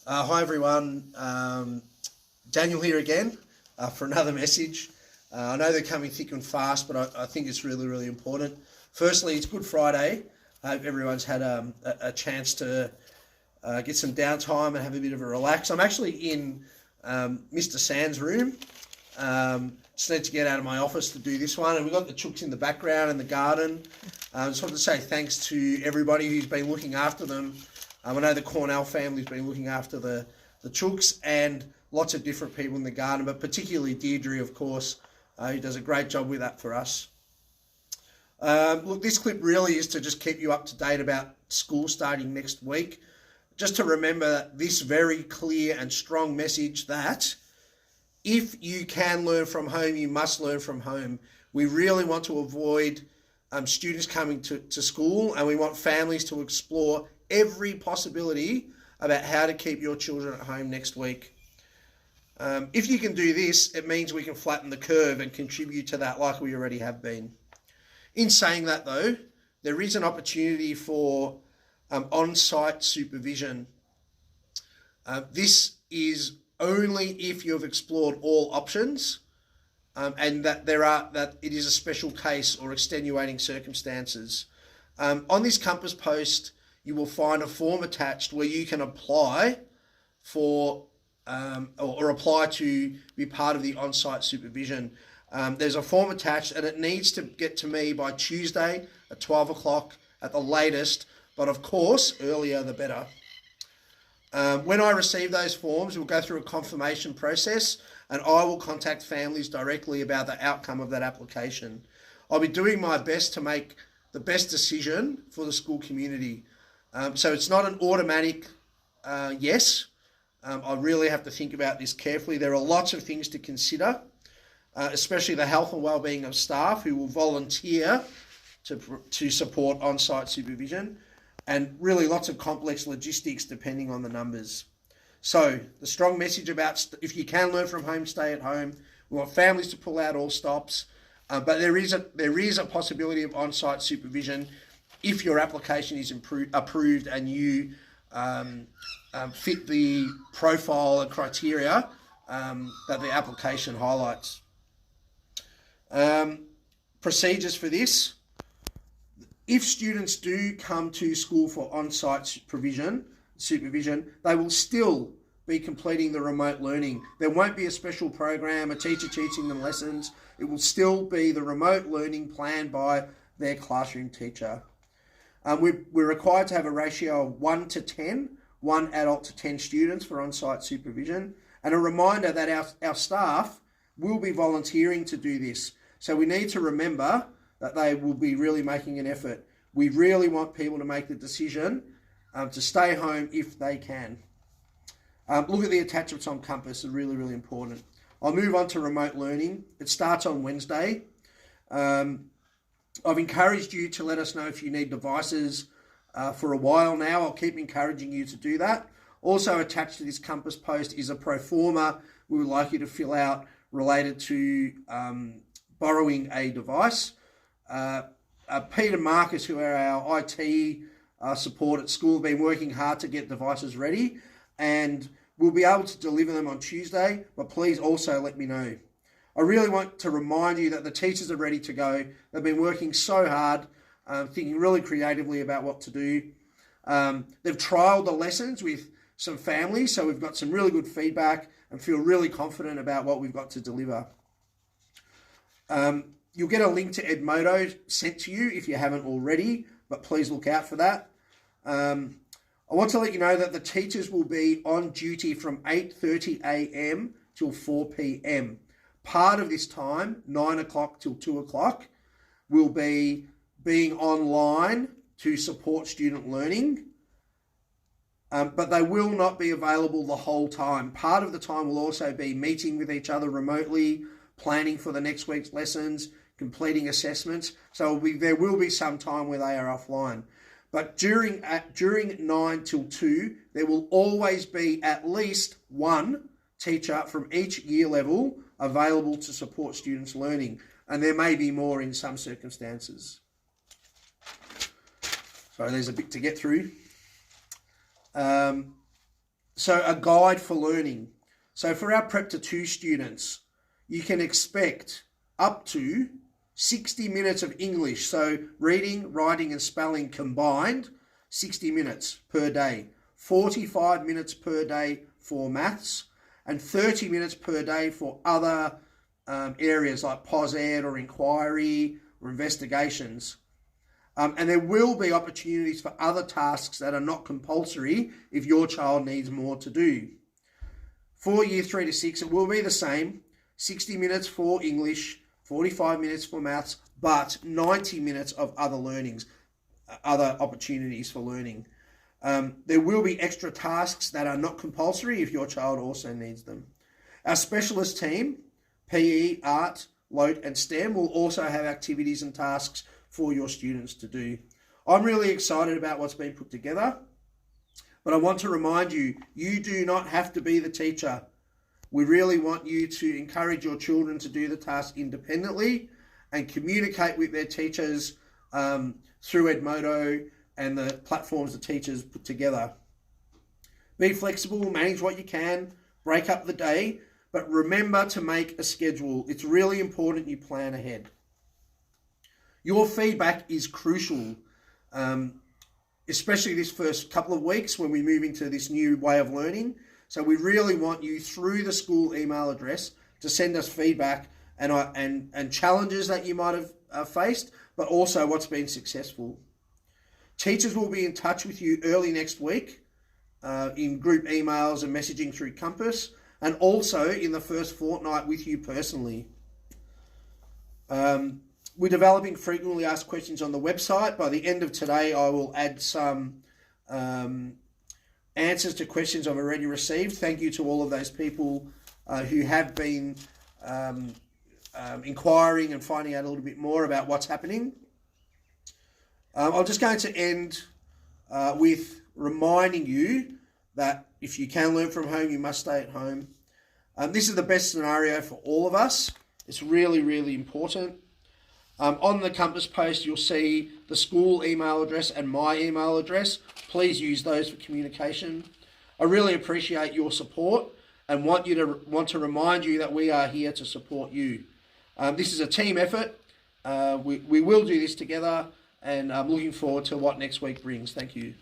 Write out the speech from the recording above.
Hi everyone, Daniel here again for another message. I know they're coming thick and fast, but I think it's really, really important. Firstly, it's Good Friday. I hope everyone's had a chance to get some downtime and have a bit of a relax. I'm actually in Mr. Sand's room. Just need to get out of my office to do this one, and we've got the chooks in the background in the garden. Just want to say thanks to everybody who's been looking after them. I know the Cornell family's been looking after the chooks and lots of different people in the garden, but particularly Deirdre, of course, who does a great job with that for us. Look, this clip really is to just keep you up to date about school starting next week. Just to remember this very clear and strong message that if you can learn from home, you must learn from home. We really want to avoid students coming to school, and we want families to explore every possibility about how to keep your children at home next week. If you can do this, it means we can flatten the curve and contribute to that like we already have been. In saying that though, there is an opportunity for on-site supervision. This is only if you have explored all options and that it is a special case or extenuating circumstances. On this Compass post, you will find a form attached where you can apply for or apply to be part of the on-site supervision. There's a form attached and it needs to get to me by Tuesday at 12 o'clock at the latest, but of course, earlier the better. When I receive those forms, we'll go through a confirmation process and I will contact families directly about the outcome of that application. I'll be doing my best to make the best decision for the school community. So it's not an automatic yes. I really have to think about this carefully. There are lots of things to consider, especially the health and wellbeing of staff who will volunteer to support on-site supervision, and really lots of complex logistics depending on the numbers. So the strong message about if you can learn from home, stay at home. We want families to pull out all stops, but there is a possibility of on-site supervision if your application is approved and you fit the profile and criteria that the application highlights. Procedures for this. If students do come to school for on-site supervision, they will still be completing the remote learning. There won't be a special program, a teacher teaching them lessons. It will still be the remote learning planned by their classroom teacher. We're required to have a ratio of 1 to 10, 1 adult to 10 students for on-site supervision. And a reminder that our staff will be volunteering to do this. So we need to remember that they will be really making an effort. We really want people to make the decision to stay home if they can. Look at the attachments on Compass, they're really, really important. I'll move on to remote learning. It starts on Wednesday. I've encouraged you to let us know if you need devices for a while now. I'll keep encouraging you to do that. Also attached to this Compass post is a pro forma we would like you to fill out related to borrowing a device. Peter and Marcus, who are our IT support at school, have been working hard to get devices ready, and we'll be able to deliver them on Tuesday, but please also let me know. I really want to remind you that the teachers are ready to go. They've been working so hard, thinking really creatively about what to do. They've trialled the lessons with some families, so we've got some really good feedback and feel really confident about what we've got to deliver. You'll get a link to Edmodo sent to you if you haven't already, but please look out for that. I want to let you know that the teachers will be on duty from 8:30 a.m. till 4 p.m. Part of this time, 9 o'clock till 2 o'clock, will be being online to support student learning, but they will not be available the whole time. Part of the time will also be meeting with each other remotely, planning for the next week's lessons, completing assessments. So there will be some time where they are offline. But during 9 till 2, there will always be at least one teacher from each year level available to support students' learning. And there may be more in some circumstances. Sorry, there's a bit to get through. So a guide for learning. So for our Prep to 2 students, you can expect up to 60 minutes of English. So reading, writing and spelling combined, 60 minutes per day. 45 minutes per day for maths and 30 minutes per day for other areas like POS Ed or inquiry or investigations. And there will be opportunities for other tasks that are not compulsory if your child needs more to do. For year 3 to 6, it will be the same. 60 minutes for English, 45 minutes for maths, but 90 minutes of other learnings, other opportunities for learning. There will be extra tasks that are not compulsory if your child also needs them. Our specialist team, PE, art, LOTE and STEM, will also have activities and tasks for your students to do. I'm really excited about what's been put together, but I want to remind you, you do not have to be the teacher. We really want you to encourage your children to do the task independently and communicate with their teachers through Edmodo and the platforms the teachers put together. Be flexible, manage what you can, break up the day, but remember to make a schedule. It's really important you plan ahead. Your feedback is crucial, especially this first couple of weeks when we move into this new way of learning. So we really want you through the school email address to send us feedback and challenges that you might have faced, but also what's been successful. Teachers will be in touch with you early next week in group emails and messaging through Compass, and also in the first fortnight with you personally. We're developing frequently asked questions on the website. By the end of today, I will add some answers to questions I've already received. Thank you to all of those people who have been inquiring and finding out a little bit more about what's happening. I'm just going to end with reminding you that if you can learn from home, you must stay at home. This is the best scenario for all of us. It's really, really important. On the Compass post, you'll see the school email address and my email address. Please use those for communication. I really appreciate your support and want to remind you that we are here to support you. This is a team effort. We will do this together, and I'm looking forward to what next week brings. Thank you.